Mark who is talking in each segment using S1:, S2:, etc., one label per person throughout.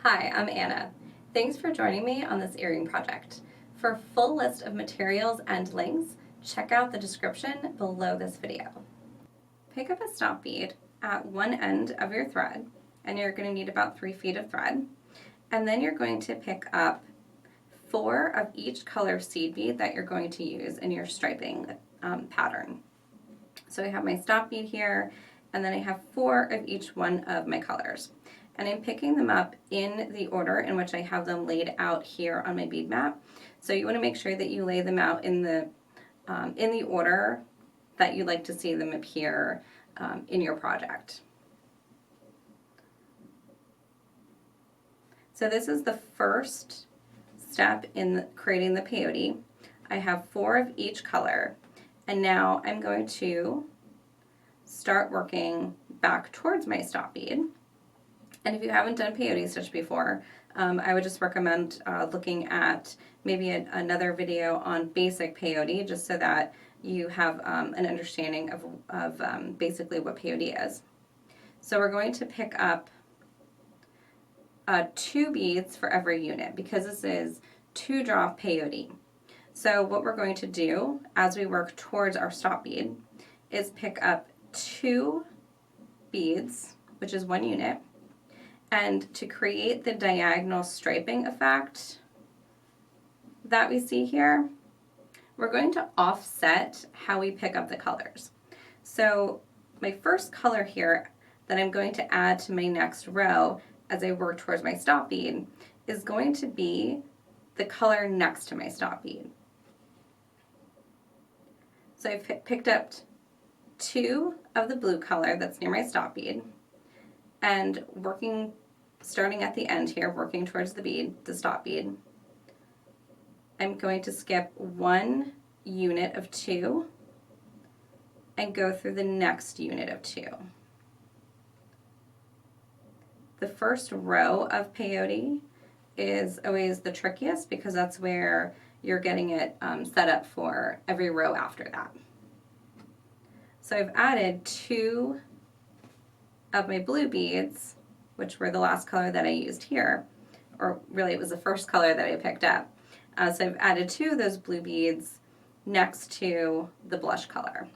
S1: Hi, I'm Anna. Thanks for joining me on this earring project. For a full list of materials and links, check out the description below this video. Pick up a stop bead at one end of your thread, and you're going to need about 3 feet of thread. And then you're going to pick up 4 of each color seed bead that you're going to use in your striping pattern. So I have my stop bead here, and then I have 4 of each one of my colors. And I'm picking them up in the order in which I have them laid out here on my bead map. So you want to make sure that you lay them out in the order that you'd like to see them appear in your project. So this is the first step in creating the peyote. I have 4 of each color, and now I'm going to start working back towards my stop bead. And if you haven't done Peyote Stitch before, I would just recommend looking at maybe another video on basic peyote, just so that you have an understanding of basically what peyote is. So we're going to pick up 2 beads for every unit, because this is 2-drop peyote. So what we're going to do as we work towards our stop bead is pick up 2 beads, which is 1 unit. And to create the diagonal striping effect that we see here, we're going to offset how we pick up the colors. So my first color here that I'm going to add to my next row as I work towards my stop bead is going to be the color next to my stop bead. So I've picked up 2 of the blue color that's near my stop bead, and starting at the end here, working towards the bead, the stop bead, I'm going to skip 1 unit of 2 and go through the next unit of 2. The first row of peyote is always the trickiest, because that's where you're getting it set up for every row after that. So I've added 2 of my blue beads, which were the last color that I used here, or really it was the first color that I picked up. So I've added 2 of those blue beads next to the blush color.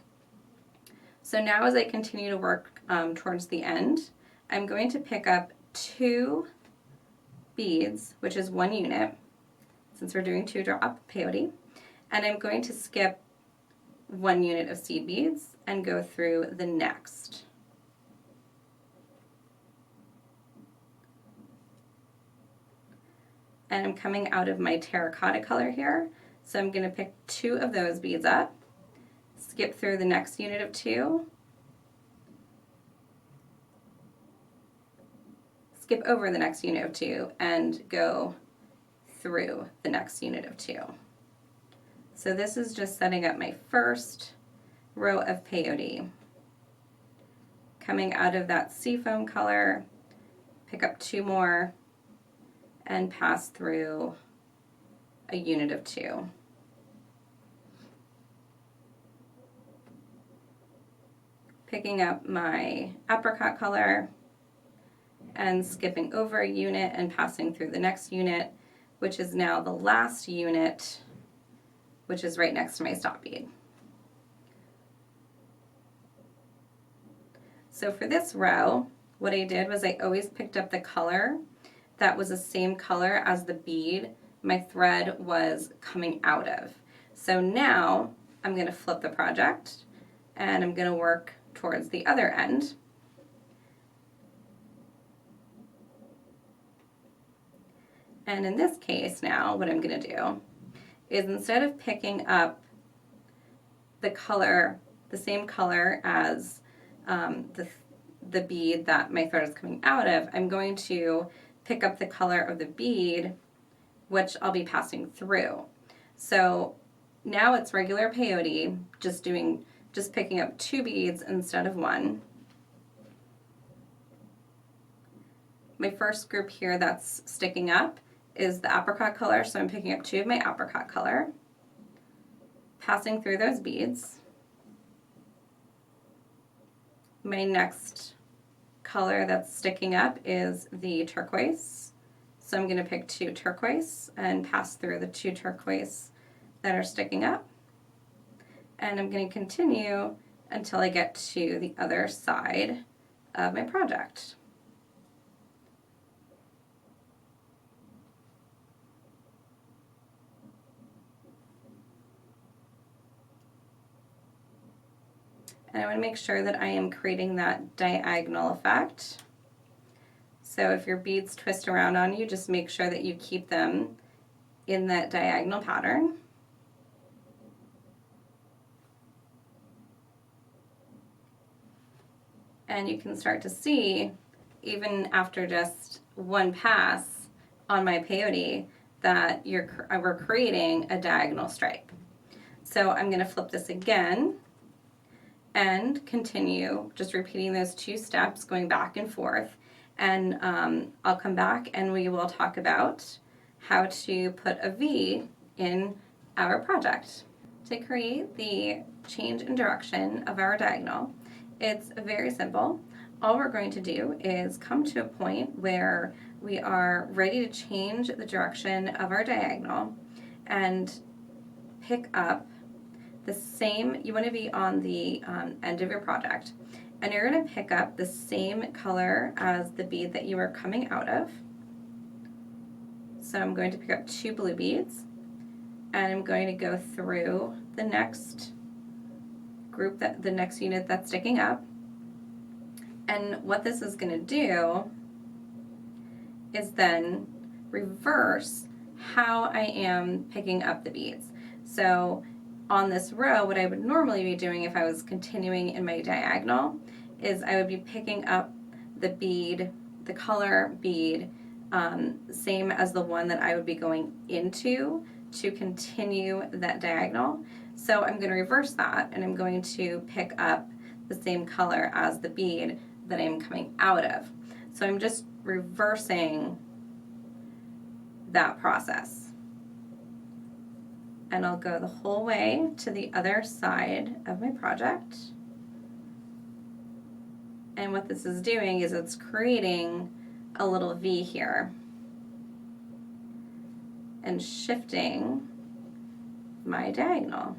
S1: So now as I continue to work towards the end, I'm going to pick up 2 beads, which is 1 unit, since we're doing 2-drop peyote, and I'm going to skip 1 unit of seed beads and go through the next. And I'm coming out of my terracotta color here, so I'm going to pick 2 of those beads up, skip through the next unit of 2, skip over the next unit of 2, and go through the next unit of 2. So this is just setting up my first row of peyote. Coming out of that seafoam color, pick up 2 more, and pass through a unit of 2. Picking up my apricot color and skipping over a unit and passing through the next unit, which is now the last unit, which is right next to my stop bead. So for this row, what I did was I always picked up the color that was the same color as the bead my thread was coming out of. So now I'm going to flip the project, and I'm going to work towards the other end. And in this case now, what I'm going to do is, instead of picking up the color, the same color as the bead that my thread is coming out of, I'm going to pick up the color of the bead, which I'll be passing through. So now it's regular peyote, just picking up 2 beads instead of 1. My first group here that's sticking up is the apricot color, so I'm picking up 2 of my apricot color, passing through those beads. My next color that's sticking up is the turquoise, So I'm going to pick 2 turquoise and pass through the 2 turquoise that are sticking up. And I'm going to continue until I get to the other side of my project. And I want to make sure that I am creating that diagonal effect. So if your beads twist around on you, just make sure that you keep them in that diagonal pattern. And you can start to see, even after just one pass on my peyote, that we're creating a diagonal stripe. So I'm going to flip this again and continue just repeating those 2 steps, going back and forth. And I'll come back and we will talk about how to put a V in our project. To create the change in direction of our diagonal, it's very simple. All we're going to do is come to a point where we are ready to change the direction of our diagonal and pick up the same, you want to be on the end of your project, and you're going to pick up the same color as the bead that you are coming out of. So I'm going to pick up 2 blue beads, and I'm going to go through the next group, the next unit that's sticking up. And what this is going to do is then reverse how I am picking up the beads. So on this row, what I would normally be doing if I was continuing in my diagonal is I would be picking up the bead, the color bead, same as the one that I would be going into to continue that diagonal. So I'm going to reverse that, and I'm going to pick up the same color as the bead that I'm coming out of. So I'm just reversing that process. And I'll go the whole way to the other side of my project. And what this is doing is it's creating a little V here and shifting my diagonal.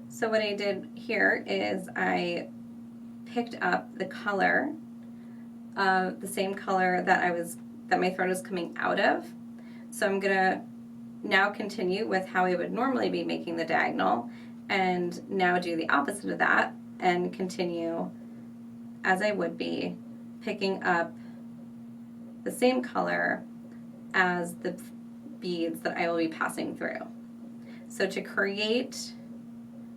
S1: So what I did here is I picked up the color, the same color that my thread was coming out of. So I'm gonna now continue with how I would normally be making the diagonal, and now do the opposite of that and continue as I would be picking up the same color as the beads that I will be passing through. So to create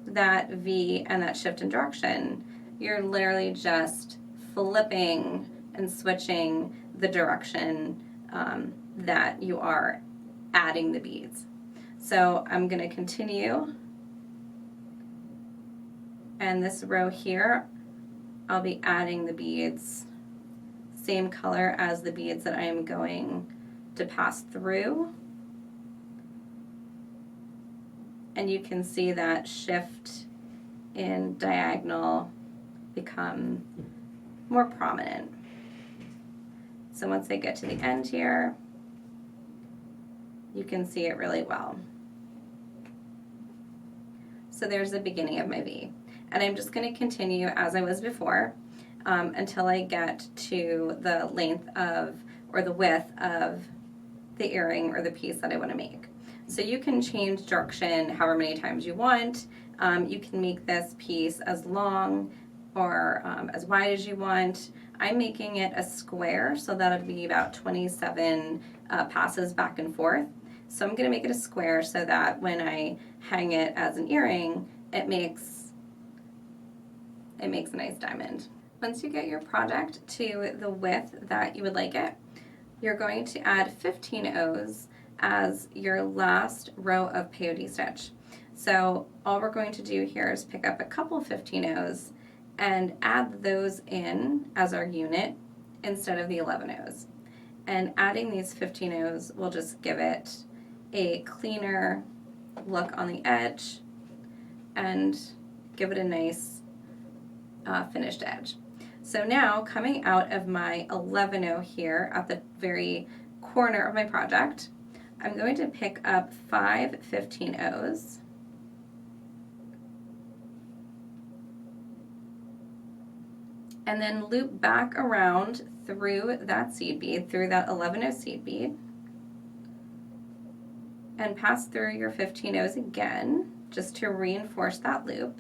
S1: that V and that shift in direction, you're literally just flipping and switching the direction that you are adding the beads. So I'm going to continue, and this row here I'll be adding the beads same color as the beads that I am going to pass through. And you can see that shift in diagonal become more prominent. So once I get to the end here, you can see it really well. So there's the beginning of my V. And I'm just going to continue as I was before until I get to the length of, or the width of the earring or the piece that I want to make. So you can change direction however many times you want. You can make this piece as long or as wide as you want. I'm making it a square, so that would be about 27 passes back and forth. So I'm going to make it a square so that when I hang it as an earring, it makes a nice diamond. Once you get your project to the width that you would like it, you're going to add 15 O's as your last row of peyote stitch. So all we're going to do here is pick up a couple 15 O's and add those in as our unit instead of the 11 O's. And adding these 15 O's will just give it a cleaner look on the edge and give it a nice finished edge. So now coming out of my 11-0 here at the very corner of my project, I'm going to pick up 5 15-0s. And then loop back around through that seed bead, through that 11-0 seed bead, and pass through your 15-0s again, just to reinforce that loop.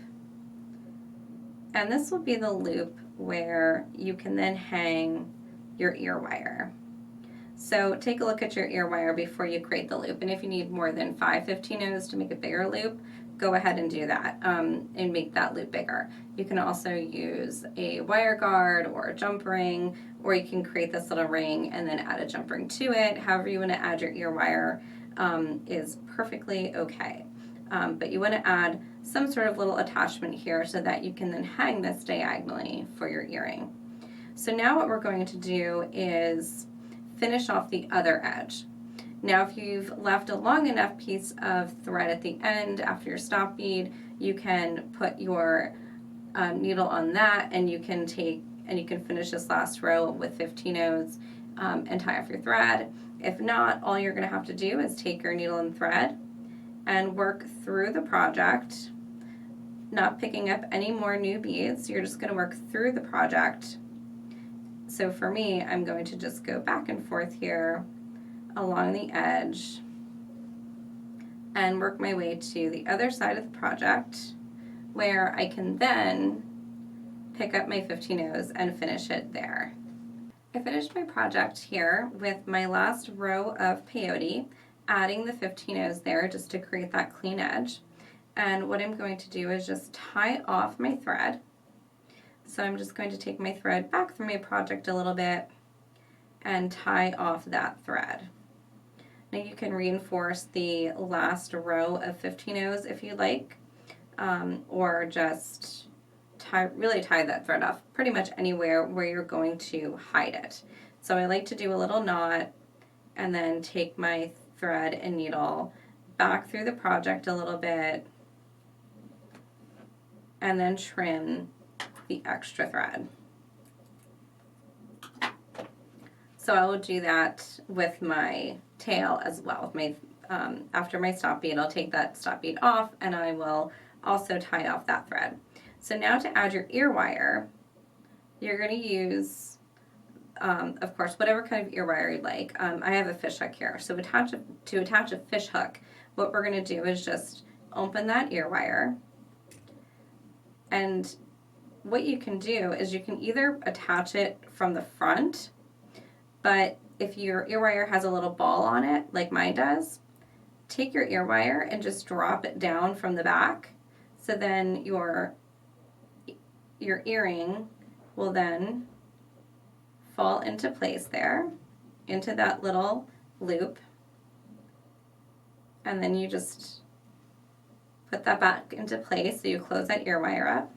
S1: And this will be the loop where you can then hang your ear wire. So take a look at your ear wire before you create the loop, and if you need more than 5 15-0s to make a bigger loop, go ahead and do that and make that loop bigger. You can also use a wire guard or a jump ring, or you can create this little ring and then add a jump ring to it. However you want to add your ear wire is perfectly okay. But you want to add some sort of little attachment here so that you can then hang this diagonally for your earring. So now what we're going to do is finish off the other edge. Now if you've left a long enough piece of thread at the end after your stop bead, you can put your needle on that, and you can finish this last row with 15-0s and tie off your thread. If not, all you're going to have to do is take your needle and thread and work through the project, not picking up any more new beads. You're just going to work through the project. So for me, I'm going to just go back and forth here along the edge and work my way to the other side of the project, where I can then pick up my 15-0s and finish it there. I finished my project here with my last row of peyote, adding the 15-0s there just to create that clean edge. And what I'm going to do is just tie off my thread. So I'm just going to take my thread back through my project a little bit and tie off that thread. Now you can reinforce the last row of 15-0s if you like, or just really tie that thread off pretty much anywhere where you're going to hide it. So I like to do a little knot and then take my thread and needle back through the project a little bit and then trim the extra thread. So I will do that with my tail as well. After my stop bead, I'll take that stop bead off and I will also tie off that thread. So now to add your ear wire, you're going to use, of course, whatever kind of ear wire you'd like. I have a fish hook here. So to attach a fish hook, what we're going to do is just open that ear wire. And what you can do is you can either attach it from the front, but if your ear wire has a little ball on it, like mine does, take your ear wire and just drop it down from the back. So then your earring will then fall into place there, into that little loop. And then you just put that back into place, so you close that ear wire up,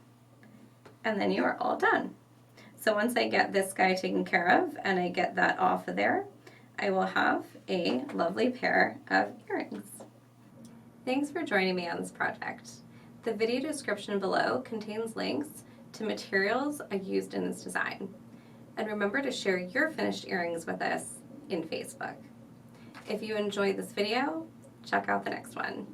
S1: and then you are all done. So once I get this guy taken care of and I get that off of there, I will have a lovely pair of earrings. Thanks for joining me on this project. The video description below contains links to materials I used in this design. And remember to share your finished earrings with us in Facebook. If you enjoyed this video, check out the next one.